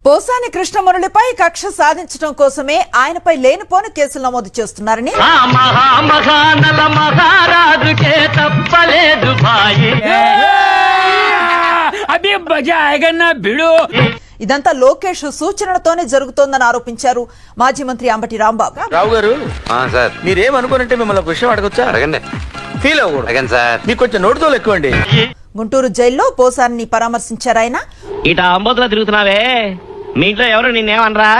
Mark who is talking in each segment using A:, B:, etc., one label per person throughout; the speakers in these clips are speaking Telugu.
A: పోసాని కృష్ణమురళిపై కక్ష సాధించడం కోసమే ఆయనపై లేనిపోని కేసులు నమోదు చేస్తున్నారని ఇదంతా లోకేష్ సూచనలతోనే జరుగుతోందని ఆరోపించారు మాజీ మంత్రి అంబటి రాంబాబు.
B: రావు గారు మీరేమనుకోనంటే మిమ్మల్ని ఒక విషయం అడగొచ్చా? అడగండి. ఫీల్ అవ్వకూడదు సార్, మీకు కొంచెం నోటుతో ఎక్కువండి.
A: గుంటూరు జైల్లో పోసాని పరామర్శించారు ఆయన.
C: ఇట అంబోతులో తిరుగుతున్నావే, మీ ఇంట్లో ఎవరు నిన్నేమనరా?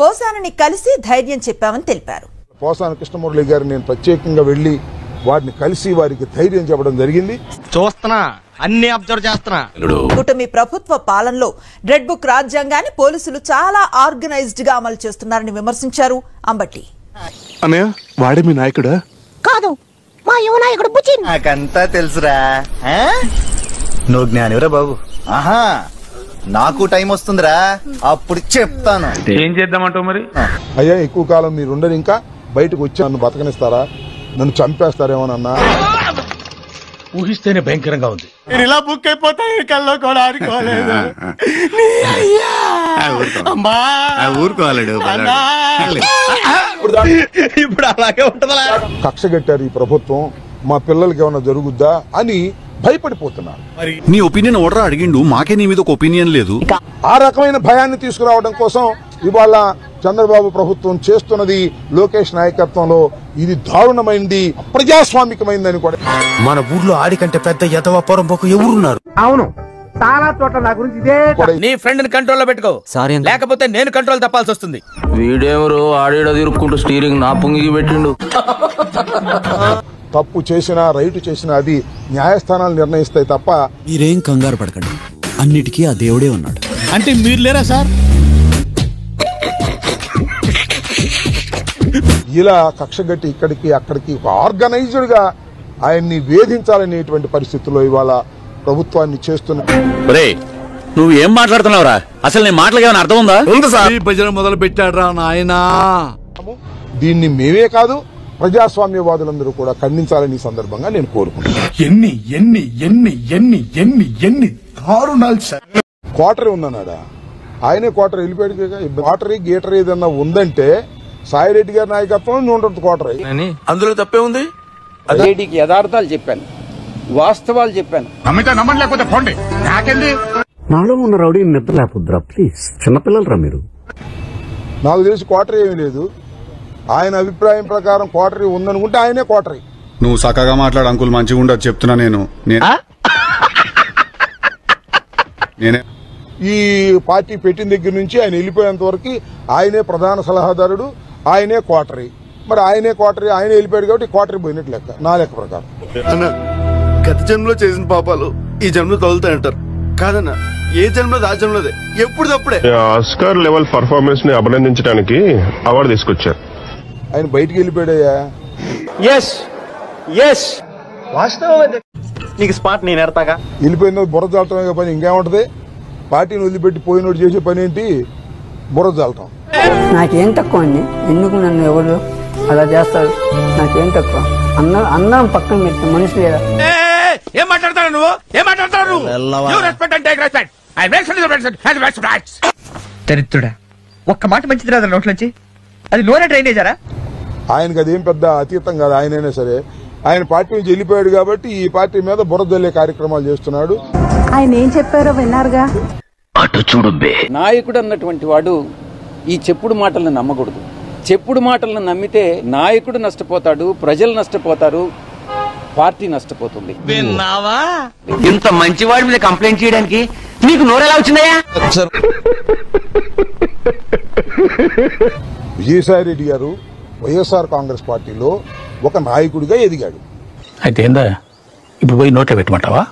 A: పోసాని కలిసి ధైర్యం చెప్పామని తెలిపారు.
D: పోసాని కృష్ణమురళి గారు నేను ప్రత్యేకంగా వెళ్లి వారిని కలిసి వారికి ధైర్యం చెప్పడం జరిగింది.
B: చూస్తున్నా, అన్ని అబ్జర్వ్ చేస్తున్నా.
A: కూటమి ప్రభుత్వ పాలనలో రెడ్ బుక్ రాజ్యాంగాన్ని పోలీసులు చాలా ఆర్గనైజ్డ్ గా అమలు చేస్తున్నారని విమర్శించారు అంబటి.
E: అన్నయ్య, వాడే మీ నాయకుడా?
F: కాదు, మా యువ నాయకుడు బుచ్చి.
G: నాకంతా తెలుసురా. నువ్వు జ్ఞానివరా బాబు. ఆహా, నాకు టైం వస్తుందిరా, అప్పుడు చెప్తాను.
B: ఏం చేద్దామంటావు మరి?
D: అయ్యా, ఎక్కువ కాలం మీరు ఉండరు, ఇంకా బయటకు వచ్చి నన్ను బతకనిస్తారా? నన్ను చంపేస్తారేమోనన్నా?
B: ఊహిస్తేనే భయంకరంగా ఉంది.
G: నేను ఇలా బుక్ అయిపోతా కల్లో కూడా ఆడుకోలేదు. ఇప్పుడు అలాగే ఉంటుందా?
D: కక్ష కట్టారు ఈ ప్రభుత్వం, మా పిల్లలకి ఏమైనా జరుగుద్దా అని భయపడిపోతున్నారు.
E: నీ ఒపీనియన్ ఓడరా అడిగిండు, మాకే నీ మీద ఒక ఒపీనియన్ లేదు.
D: ఆ రకమైన భయాన్ని తీసుకురావడం కోసం ఇవాళ చంద్రబాబు ప్రభుత్వం చేస్తున్నది లోకేష్ నాయకత్వంలో ఇది దారుణమైంది, ప్రజాస్వామికమైందని కూడా.
G: మన ఊర్లో ఆడికంటే పెద్ద యతవ పొరంపోకు ఎవరున్నారు?
H: అవును, చాలా చోట్ల నా గురించి ఇదే.
B: నీ ఫ్రెండ్ ని కంట్రోల్ లో పెట్టుకో, లేకపోతే నేను కంట్రోల్ తప్పాల్సి వస్తుంది.
C: వీడేమరు ఆడేడ తిరుక్కుంటూ స్టీరింగ్ నా పొంగికి పెట్టిండు.
D: తప్పు చేసినా రైటు చేసినా అది న్యాయస్థానాలు నిర్ణయిస్తాయి తప్ప.
I: మీరేం కంగారు పడకండి, అన్నిటికీ ఆ దేవుడే ఉన్నాడు.
B: అంటే మీరు లేరా సార్?
D: ఇలా కక్షగట్టి ఇక్కడికి అక్కడికి ఒక ఆర్గనైజ్డ్ గా ఆయన్ని వేధించాలనేటువంటి పరిస్థితుల్లో ఇవాళ ప్రభుత్వాన్ని చేస్తున్న.
J: నువ్వు ఏం మాట్లాడుతున్నావురా? అసలు నీ మాటలకి ఏమైనా అర్థం ఉందా?
E: భజన మొదలు పెట్టాడ్రా నాయనా.
D: దీన్ని మేమే కాదు, ప్రజాస్వామ్యవాదులందరూ కూడా ఖండించాలని ఈ సందర్భంగా నేను కోరుకుంటున్నాను.
E: ఎన్ని ఎన్ని ఎన్ని ఎన్ని ఎన్ని ఎన్ని దారుణాలు సార్.
D: క్వార్టర్ ఉందన్నాడా? ఆయనే క్వార్టర్ వెళ్ళిపోయాడు. క్వార్టరీ గీటర్ ఏదన్నా ఉందంటే సాయిరెడ్డి గారి నాయకత్వం ఉంటుంది క్వార్టర్.
B: అందులో తప్పే ఉంది.
H: లేడీకి యథార్థాలు చెప్పాను, వాస్తవాలు చెప్పాను.
E: నమ్మలేకపోతే పోండి, నాకెళ్ళి.
I: నాలో ఉన్న రౌడీ నిద్ర లేకపోద్దురా ప్లీజ్, చిన్నపిల్లలరా మీరు.
D: నాకు తెలిసి క్వార్టరీ ఏమీ లేదు. ఆయన అభిప్రాయం ప్రకారం క్వార్టరీ ఉందనుకుంటే ఆయనే క్వార్టరీ.
E: నువ్వు చక్కగా మాట్లాడు అంకుల్, మంచిగా ఉండదు చెప్తున్నా. నేనే
D: ఈ పార్టీ పెట్టిన దగ్గర నుంచి ఆయన వెళ్ళిపోయేంత వరకు ఆయనే ప్రధాన సలహాదారుడు, ఆయనే క్వార్టరీ. మరి ఆయనే క్వార్టరీ, ఆయన వెళ్ళిపోయాడు కాబట్టి క్వార్టరీ పోయినట్టు లెక్క, నా లెక్క ప్రకారం.
E: అన్న, గత జన్మలో చేసిన పాపాలు ఈ జన్మలో తగులుతాయంటారు కాదన్నా. ఏ జన్మలో ఆ జన్మలోదే, ఎప్పుడు తప్పుడే.
K: ఆస్కార్ లెవెల్ పర్ఫార్మెన్స్ ని అభినందించడానికి అవార్డు తీసుకొచ్చారు.
D: ఆయన బయటికి వెళ్ళిపోయాడయ్యా.
G: నీకు స్పాట్ నేను ఎడతాగా.
D: వెళ్ళిపోయిందో బుర్ర జాలటమే పని ఇంకేముంటది? పార్టీని వదిలిపెట్టి పోయినోడు చేసే పని ఏంటి? బుర్ర జాలటం.
F: నాకేం తక్కువ అండి, ఎందుకు నన్ను ఎవరు అలా చేస్తారు? నాకేం తక్కువ? అన్నం పక్కన పెట్టి మనిషి లేదా?
B: ఏం మాట్లాడతావు నువ్వు? ఏం మాట్లాడతావు?
H: చరిత్రుడా, ఒక్క మాట మంచిది రాదు నోట్లోంచి. అది నూనె డ్రైనేజరా?
D: ఆయనకి అదేం పెద్ద అతీతం కాదు. ఆయనైనా సరే ఆయన పార్టీ నుంచి వెళ్ళిపోయాడు కాబట్టి ఈ పార్టీ మీద బుర్ర జల్లే కార్యక్రమాలు చేస్తున్నాడు.
F: ఆయన ఏం చెప్పారో విన్నారుగా.
C: అటు చూడు బే.
H: నాయకుడు అన్నటువంటి వాడు ఈ చెప్పుడు మాటలను నమ్మకూడదు. చెప్పుడు మాటలను నమ్మితే నాయకుడు నష్టపోతాడు, ప్రజలు నష్టపోతారు, పార్టీ నష్టపోతుంది.
B: విన్నావా?
C: ఇంత మంచివాడి మీద కంప్లైంట్ చేయడానికి నీకు నోరెలా వచ్చిందయ్యా?
D: విజయసాయిరెడ్డి గారు వైఎస్ఆర్ కాంగ్రెస్ పార్టీలో ఒక నాయకుడిగా ఎదిగాడు.
J: అయితే ఏందా ఇప్పుడు పోయి నోట్లో పెట్టమంటావా?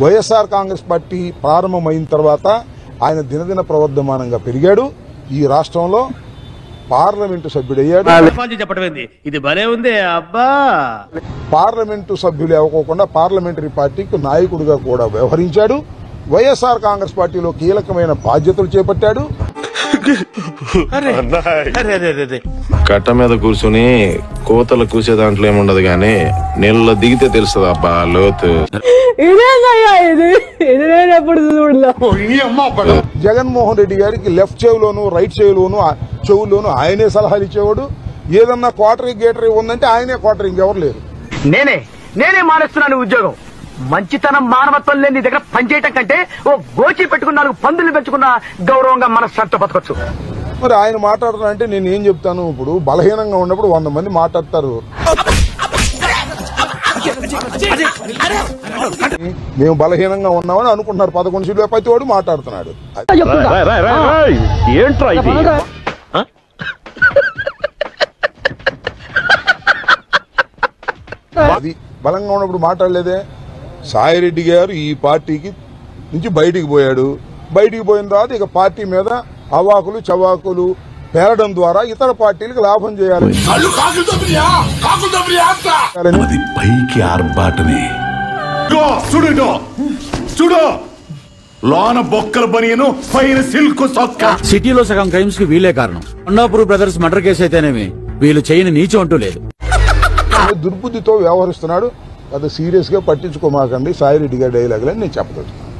D: వైఎస్ఆర్ కాంగ్రెస్ పార్టీ ప్రారంభమైన తర్వాత ఆయన దినదిన ప్రవర్ధమానంగా పెరిగాడు. ఈ రాష్ట్రంలో పార్లమెంటు సభ్యుడయ్యాడు.
C: ఇది భలే ఉంది అబ్బా.
D: పార్లమెంటు సభ్యులు అవ్వకుండా పార్లమెంటరీ పార్టీకి నాయకుడిగా కూడా వ్యవహరించాడు. వైఎస్ఆర్ కాంగ్రెస్ పార్టీలో కీలకమైన బాధ్యతలు చేపట్టాడు.
K: కట్ట మీద కూర్చుని కోతలు కూసే దాంట్లో ఏముండదు గానీ నీళ్ళలో దిగితే తెలుస్తుంది అబ్బా లోతు.
D: జగన్మోహన్ రెడ్డి గారికి లెఫ్ట్ చెవులోను రైట్ చెవులోను ఆయనే సలహాలు ఇచ్చేవాడు. ఏదన్నా క్వార్టరీ గేటరీ ఉందంటే ఆయనే క్వార్టరీ, ఇంకెవరు లేరు.
C: నేనే మానేస్తున్నాను ఉద్యోగం. మంచితనం మానవత్వం లేని దగ్గర పనిచేయటం కంటే ఓ గోచి పెట్టుకున్న 4 పందులు పెంచుకున్న గౌరవంగా మనశ్శాంతితో బతకొచ్చు.
D: మరి ఆయన మాట్లాడుతున్నా అంటే నేను ఏం చెప్తాను? ఇప్పుడు బలహీనంగా ఉన్నప్పుడు 100 మంది మాట్లాడతారు. మేము బలహీనంగా ఉన్నామని అనుకుంటున్నారు. 11 సీట్లు ప్రతి వాడు మాట్లాడుతున్నాడు.
K: ఏంట్రా ఇది?
D: అది బలంగా ఉన్నప్పుడు మాట్లాడలేదే. సాయిరెడ్డి గారు ఈ పార్టీకి నుంచి బయటికి పోయాడు. బయటికి పోయిన తర్వాత ఇక పార్టీ మీద అవాకులు చవాకులు పేరడం ద్వారా ఇతర పార్టీలకు లాభం చేయాలి.
J: పైకి ఆర్బాటమే చూడు లోన బొక్కల బనియను పైన సిల్క్ సొక్క. సిటీలో సగం క్రైమ్స్ కి వీలే కారణం. కొండాపూర్ బ్రదర్స్ మర్డర్ కేసు అయితేనేమి వీళ్ళు చేయని నీచం అంటూ లేదు.
D: దుర్బుద్ధితో వ్యవహరిస్తున్నాడు. అది సీరియస్ గా పట్టించుకోమాకండి సాయిరెడ్డి గారి డైలాగ్ అని నేను చెప్పదలుచుకున్నాను.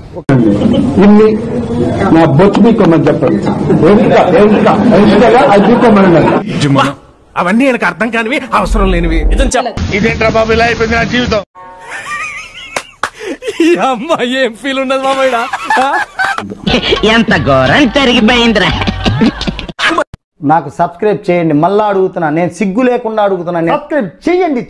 G: అవన్నీ எனக்கு అర్థం కానివి, అవసరం లేనివి.
B: ఇదేంట్రా బాబు ఇలా అయిపోయింది నా జీవితం.
G: ఈ అమ్మాయి ఏం ఫీల్ ఉన్నది మామయ్య?
C: ఎంత ఘోరం జరిగిపోయిందిరా.
L: నాకు సబ్స్క్రైబ్ చేయండి. మళ్ళా అడుగుతున్నా, నేను సిగ్గు లేకుండా అడుగుతున్నా. సబ్స్క్రైబ్ చేయండి.